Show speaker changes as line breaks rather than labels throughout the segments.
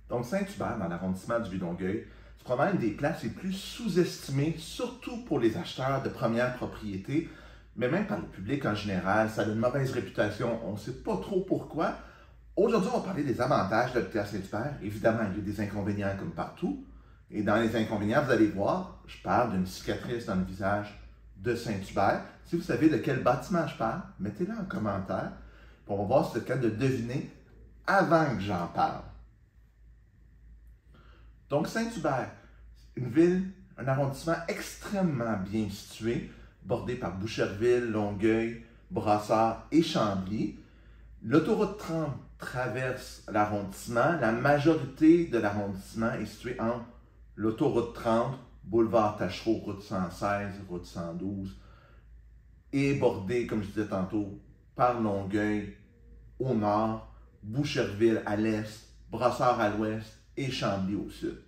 Donc, Saint-Hubert, dans l'arrondissement du Vieux-Longueuil, c'est probablement une des places les plus sous-estimées, surtout pour les acheteurs de première propriété, mais même par le public en général. Ça a une mauvaise réputation, on ne sait pas trop pourquoi. Aujourd'hui, on va parler des avantages d'habiter à Saint-Hubert. Évidemment, il y a des inconvénients comme partout. Et dans les inconvénients, vous allez voir, je parle d'une cicatrice dans le visage de Saint-Hubert. Si vous savez de quel bâtiment je parle, mettez-le en commentaire. Puis on va voir si c'est le cas de deviner avant que j'en parle. Donc, Saint-Hubert, une ville, un arrondissement extrêmement bien situé, bordé par Boucherville, Longueuil, Brossard et Chambly. L'autoroute 30 traverse l'arrondissement. La majorité de l'arrondissement est située entre l'autoroute 30, boulevard Tachereau, route 116, route 112, et bordé, comme je disais tantôt, par Longueuil au nord, Boucherville à l'est, Brossard à l'ouest et Chambly au sud.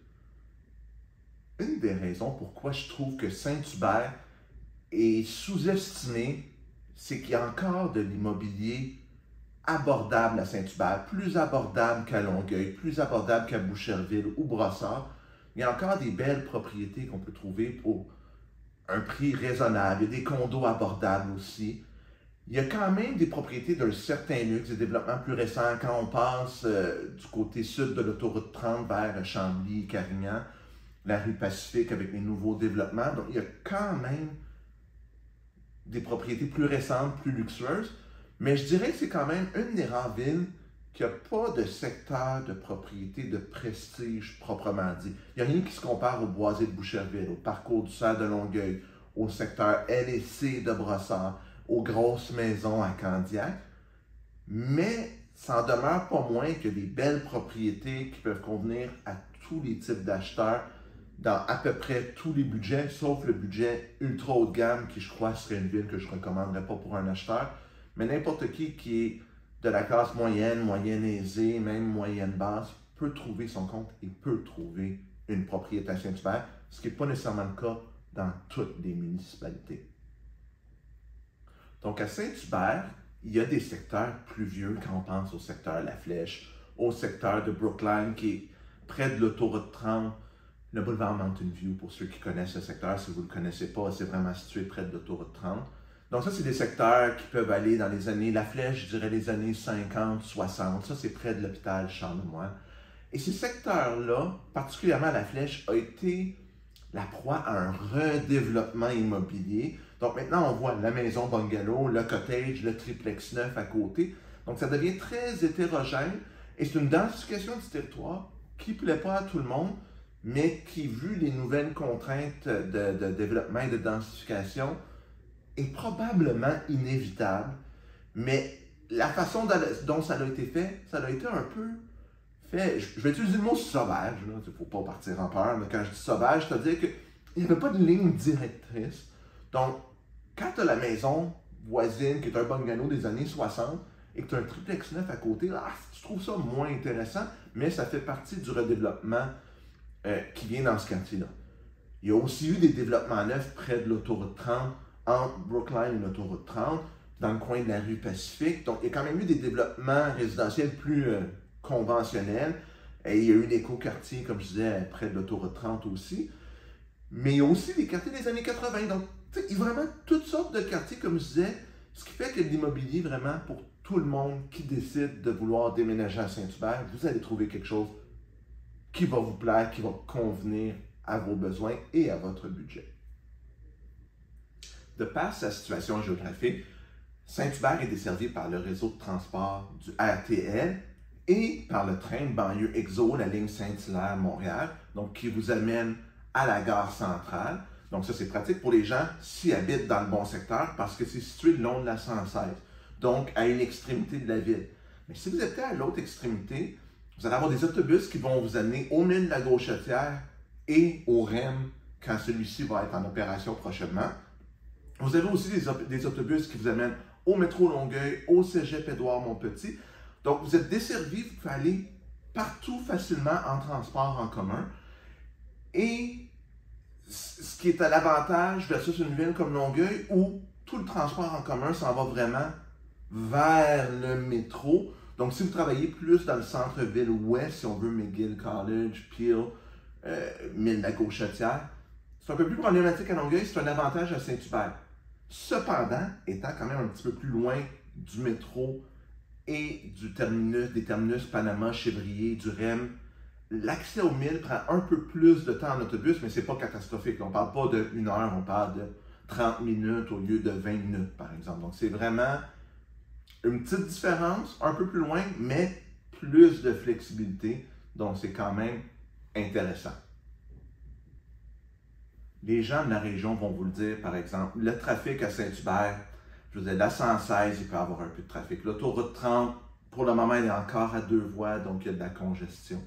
Une des raisons pourquoi je trouve que Saint-Hubert est sous-estimé, c'est qu'il y a encore de l'immobilier abordable à Saint-Hubert, plus abordable qu'à Longueuil, plus abordable qu'à Boucherville ou Brossard. Il y a encore des belles propriétés qu'on peut trouver pour un prix raisonnable. Il y a des condos abordables aussi. Il y a quand même des propriétés d'un certain luxe, des développements plus récents quand on passe du côté sud de l'autoroute 30 vers Chambly, Carignan, la rue Pacifique avec les nouveaux développements. Donc, il y a quand même des propriétés plus récentes, plus luxueuses. Mais je dirais que c'est quand même une des rares villes qui n'a pas de secteur de propriété de prestige proprement dit. Il n'y a rien qui se compare au Boisé de Boucherville, au Parcours du Cerf de Longueuil, au secteur L&C de Brossard, aux grosses maisons à Candiac. Mais ça en demeure pas moins que des belles propriétés qui peuvent convenir à tous les types d'acheteurs dans à peu près tous les budgets, sauf le budget ultra haut de gamme qui, je crois, serait une ville que je ne recommanderais pas pour un acheteur. Mais n'importe qui est de la classe moyenne, moyenne aisée, même moyenne basse, peut trouver son compte et peut trouver une propriété à Saint-Hubert, ce qui n'est pas nécessairement le cas dans toutes les municipalités. Donc à Saint-Hubert, il y a des secteurs pluvieux quand on pense au secteur La Flèche, au secteur de Brookline qui est près de l'autoroute 30, le boulevard Mountain View pour ceux qui connaissent ce secteur. Si vous ne le connaissez pas, c'est vraiment situé près de l'autoroute 30. Donc ça, c'est des secteurs qui peuvent aller dans les années, La Flèche, je dirais les années 50, 60. Ça, c'est près de l'hôpital Charlemagne. Et ces secteurs-là, particulièrement La Flèche, a été la proie à un redéveloppement immobilier. Donc maintenant, on voit la maison bungalow, le cottage, le triplex neuf à côté. Donc ça devient très hétérogène et c'est une densification du territoire qui ne plaît pas à tout le monde, mais qui, vu les nouvelles contraintes de développement et de densification, est probablement inévitable, mais la façon dont ça a été fait, ça a été un peu fait, je vais utiliser le mot sauvage, il ne faut pas partir en peur, mais quand je dis sauvage, c'est-à-dire qu'il n'y avait pas de ligne directrice. Donc, quand tu as la maison voisine, qui est un bungalow des années 60, et que tu as un triplex neuf à côté, là, tu trouves ça moins intéressant, mais ça fait partie du redéveloppement qui vient dans ce quartier-là. Il y a aussi eu des développements neufs près de l'autoroute 30, entre Brookline et l'autoroute 30, dans le coin de la rue Pacifique. Donc, il y a quand même eu des développements résidentiels plus conventionnels. Et il y a eu l'éco-quartier, comme je disais, près de l'autoroute 30 aussi. Mais il y a aussi des quartiers des années 80. Donc, il y a vraiment toutes sortes de quartiers, comme je disais, ce qui fait que l'immobilier, vraiment, pour tout le monde qui décide de vouloir déménager à Saint-Hubert, vous allez trouver quelque chose qui va vous plaire, qui va convenir à vos besoins et à votre budget. De par sa situation géographique, Saint-Hubert est desservi par le réseau de transport du RTL et par le train de banlieue EXO, la ligne Saint-Hilaire-Montréal, donc qui vous amène à la gare centrale. Donc ça, c'est pratique pour les gens s'ils habitent dans le bon secteur parce que c'est situé le long de la 116, donc à une extrémité de la ville. Mais si vous êtes à l'autre extrémité, vous allez avoir des autobus qui vont vous amener au mine de la Gauchetière et au REM quand celui-ci va être en opération prochainement. Vous avez aussi des autobus qui vous amènent au métro Longueuil, au cégep Édouard-Montpetit. Donc, vous êtes desservi, vous pouvez aller partout facilement en transport en commun. Et ce qui est à l'avantage versus une ville comme Longueuil où tout le transport en commun s'en va vraiment vers le métro. Donc, si vous travaillez plus dans le centre-ville ouest, si on veut McGill College, Peel, Mille-la-Gauchetière, c'est un peu plus problématique à Longueuil, c'est un avantage à Saint-Hubert. Cependant, étant quand même un petit peu plus loin du métro et des terminus Panama, Chevrier, du REM, l'accès au Mille prend un peu plus de temps en autobus, mais c'est pas catastrophique. On ne parle pas de 1 heure, on parle de 30 minutes au lieu de 20 minutes, par exemple. Donc, c'est vraiment une petite différence, un peu plus loin, mais plus de flexibilité. Donc, c'est quand même intéressant. Les gens de la région vont vous le dire, par exemple, le trafic à Saint-Hubert, je vous disais, la 116, il peut y avoir un peu de trafic. L'autoroute 30, pour le moment, elle est encore à 2 voies, donc il y a de la congestion.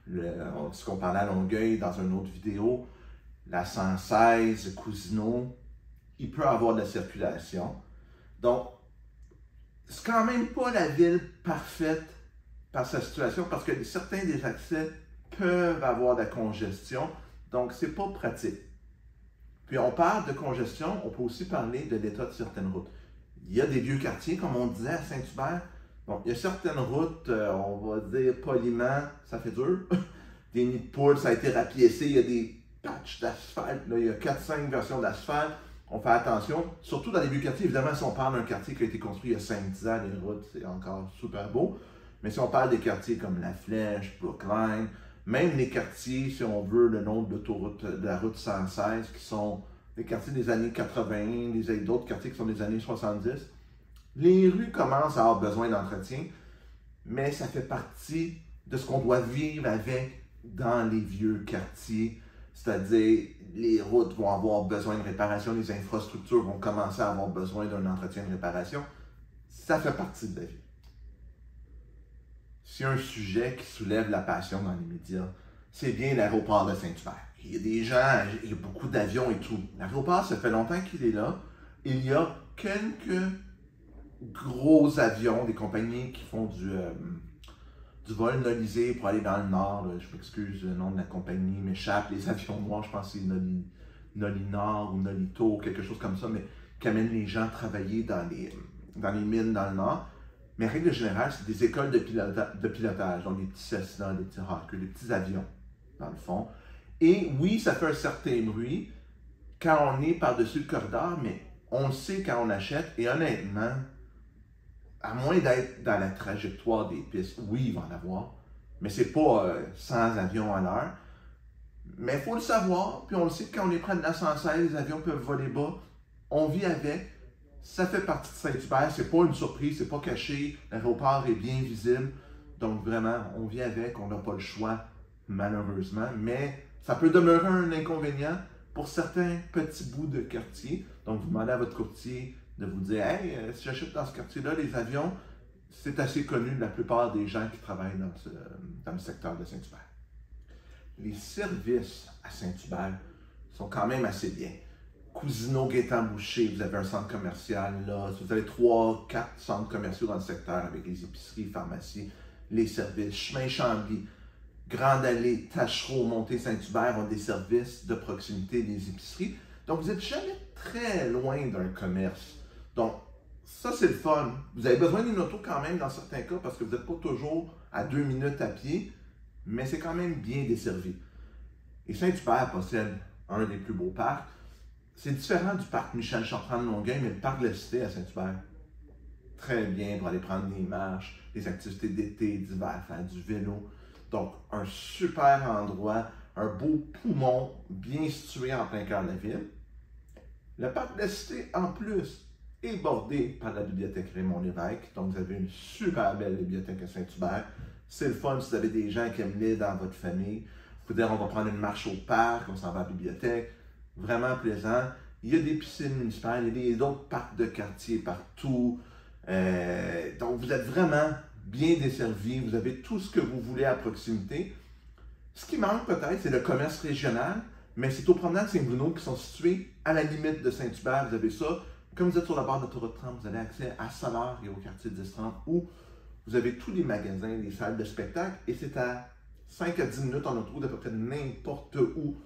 Ce qu'on parlait à Longueuil dans une autre vidéo, la 116, Cousineau, il peut y avoir de la circulation. Donc, c'est quand même pas la ville parfaite par sa situation parce que certains des accès peuvent avoir de la congestion, donc c'est pas pratique. Puis on parle de congestion, on peut aussi parler de l'état de certaines routes. Il y a des vieux quartiers, comme on disait à Saint-Hubert. Bon, il y a certaines routes, on va dire poliment, ça fait dur. Des nids de poules, ça a été rapiécé, il y a des patchs d'asphalte, il y a 4-5 versions d'asphalte. On fait attention, surtout dans les vieux quartiers. Évidemment, si on parle d'un quartier qui a été construit il y a 5-10 ans, les routes, c'est encore super beau. Mais si on parle des quartiers comme La Flèche, Brookline, même les quartiers, si on veut, le nom de l'autoroute, de la route 116, qui sont des quartiers des années 80, d'autres quartiers qui sont des années 70, les rues commencent à avoir besoin d'entretien, mais ça fait partie de ce qu'on doit vivre avec dans les vieux quartiers. C'est-à-dire, les routes vont avoir besoin de réparation, les infrastructures vont commencer à avoir besoin d'un entretien de réparation. Ça fait partie de la vie. S'il y a un sujet qui soulève la passion dans les médias, c'est bien l'aéroport de Saint-Hubert. Il y a des gens, il y a beaucoup d'avions et tout. L'aéroport, ça fait longtemps qu'il est là. Il y a quelques gros avions, des compagnies qui font du vol nolisé pour aller dans le nord. Là. Je m'excuse, le nom de la compagnie m'échappe. Les avions noirs, je pense que c'est Nolinor ou Nolito, quelque chose comme ça, mais qui amènent les gens travailler dans les mines dans le nord. Mais en règle générale, c'est des écoles de pilotage, donc des petits Cessna, des petits Hawker, des petits avions, dans le fond. Et oui, ça fait un certain bruit quand on est par-dessus le corridor, mais on le sait quand on achète. Et honnêtement, à moins d'être dans la trajectoire des pistes, oui, il va en avoir, mais c'est pas 100 avions à l'heure. Mais il faut le savoir, puis on le sait que quand on est près de la 116, les avions peuvent voler bas. On vit avec. Ça fait partie de Saint-Hubert, c'est pas une surprise, c'est pas caché, l'aéroport est bien visible, donc vraiment, on vit avec, on n'a pas le choix, malheureusement, mais ça peut demeurer un inconvénient pour certains petits bouts de quartier. Donc, vous demandez à votre courtier de vous dire, hey, si j'achète dans ce quartier-là, les avions, c'est assez connu de la plupart des gens qui travaillent dans le secteur de Saint-Hubert. Les services à Saint-Hubert sont quand même assez bien. Cousineau, Gaétan-Boucher, vous avez un centre commercial là. Vous avez 3-4 centres commerciaux dans le secteur avec les épiceries, pharmacies, les services. Chemin Chambly, Grande Allée, Tachereau, Montée-Saint-Hubert ont des services de proximité des épiceries. Donc, vous n'êtes jamais très loin d'un commerce. Donc, ça, c'est le fun. Vous avez besoin d'une auto quand même dans certains cas parce que vous n'êtes pas toujours à 2 minutes à pied, mais c'est quand même bien desservi. Et Saint-Hubert possède un des plus beaux parcs. C'est différent du parc Michel Chartrand de Longueuil, mais le parc de la Cité à Saint-Hubert, très bien pour aller prendre des marches, des activités d'été, d'hiver, faire du vélo. Donc, un super endroit, un beau poumon bien situé en plein cœur de la ville. Le parc de la Cité, en plus, est bordé par la bibliothèque Raymond Lévesque. Donc, vous avez une super belle bibliothèque à Saint-Hubert. C'est le fun si vous avez des gens qui aiment lire dans votre famille. Vous pouvez dire, on va prendre une marche au parc, on s'en va à la bibliothèque. Vraiment plaisant. Il y a des piscines municipales, il y a d'autres parcs de quartier partout. Donc, vous êtes vraiment bien desservi. Vous avez tout ce que vous voulez à proximité. Ce qui manque peut-être, c'est le commerce régional, mais c'est aux promenades Saint-Bruno qui sont situées à la limite de Saint-Hubert. Vous avez ça. Comme vous êtes sur la barre de l'autoroute 30, vous avez accès à Savard et au quartier 10-30 où vous avez tous les magasins, les salles de spectacle et c'est à 5 à 10 minutes en auto d'à peu près n'importe où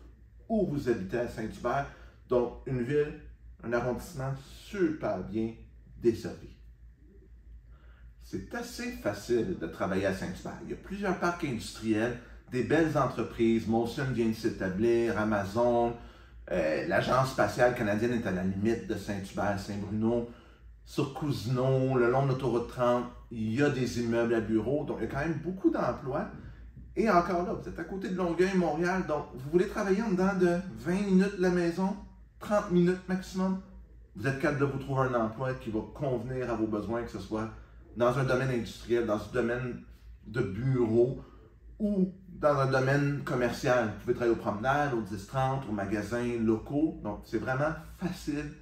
vous habitez à Saint-Hubert. Donc, une ville, un arrondissement super bien desservi. c'est assez facile de travailler à Saint-Hubert. Il y a plusieurs parcs industriels, des belles entreprises. Molson vient de s'établir, Amazon, l'Agence spatiale canadienne est à la limite de Saint-Hubert, Saint-Bruno. Sur Cousineau, le long de l'autoroute 30, il y a des immeubles à bureaux, donc il y a quand même beaucoup d'emplois. Et encore là, vous êtes à côté de Longueuil, Montréal, donc vous voulez travailler en dedans de 20 minutes de la maison, 30 minutes maximum. Vous êtes capable de vous trouver un emploi qui va convenir à vos besoins, que ce soit dans un domaine industriel, dans un domaine de bureau ou dans un domaine commercial. Vous pouvez travailler aux promenades, aux 10-30, aux magasins locaux. Donc, c'est vraiment facile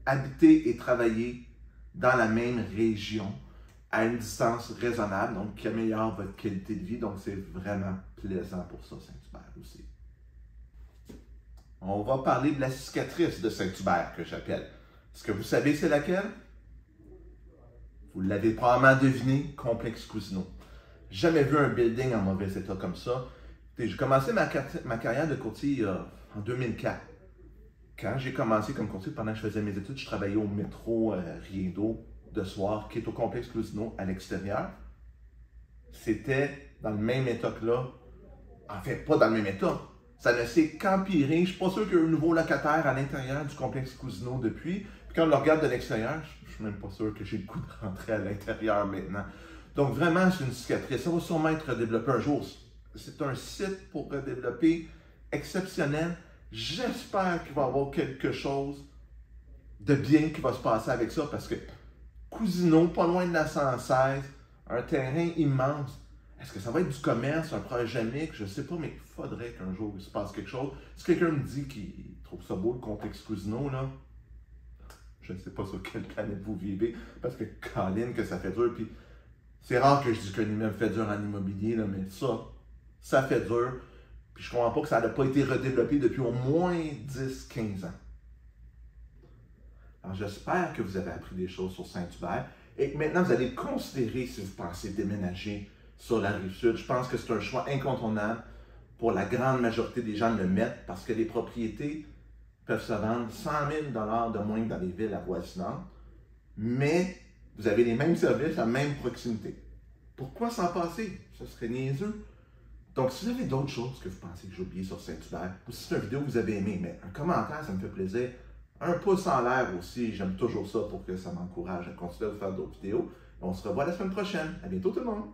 habiter et travailler dans la même région à une distance raisonnable, donc qui améliore votre qualité de vie. Donc, c'est vraiment plaisant pour ça, Saint-Hubert aussi. On va parler de la cicatrice de Saint-Hubert, que j'appelle. Est-ce que vous savez c'est laquelle? Vous l'avez probablement deviné, Complexe Cousineau. Jamais vu un building en mauvais état comme ça. J'ai commencé ma carrière de courtier en 2004. Quand j'ai commencé comme courtier, pendant que je faisais mes études, je travaillais au métro Rideau de soir, qui est au Complexe Cousineau à l'extérieur. C'était dans le même état que là. En fait, pas dans le même état. Ça ne s'est qu'empiré. Je ne suis pas sûr qu'il y a eu un nouveau locataire à l'intérieur du Complexe Cousineau depuis. Puis quand on le regarde de l'extérieur, je ne suis même pas sûr que j'ai le goût de rentrer à l'intérieur maintenant. Donc vraiment, c'est une cicatrice. Ça va sûrement être redéveloppé un jour. C'est un site pour redévelopper exceptionnel. J'espère qu'il va y avoir quelque chose de bien qui va se passer avec ça parce que Cousineau, pas loin de la 116, un terrain immense. Est-ce que ça va être du commerce, un projet mixte? Je ne sais pas, mais il faudrait qu'un jour il se passe quelque chose. Si quelqu'un me dit qu'il trouve ça beau, le Complexe Cousineau, là, je ne sais pas sur quelle planète vous vivez, parce que Colin, que ça fait dur. Puis c'est rare que je dise qu'un immeuble fait dur en immobilier, là, mais ça fait dur. Puis je ne comprends pas que ça n'a pas été redéveloppé depuis au moins 10-15 ans. Alors j'espère que vous avez appris des choses sur Saint-Hubert et que maintenant vous allez considérer si vous pensez déménager sur la Rive-Sud. Je pense que c'est un choix incontournable pour la grande majorité des gens de le mettre parce que les propriétés peuvent se vendre 100 000 $ de moins que dans les villes avoisinantes, mais vous avez les mêmes services à même proximité. Pourquoi s'en passer? Ce serait niaiseux. Donc, si vous avez d'autres choses que vous pensez que j'ai oubliées sur Saint-Hubert, ou si c'est une vidéo que vous avez aimée, mais un commentaire, ça me fait plaisir. Un pouce en l'air aussi, j'aime toujours ça pour que ça m'encourage à continuer à vous faire d'autres vidéos. On se revoit la semaine prochaine. À bientôt tout le monde!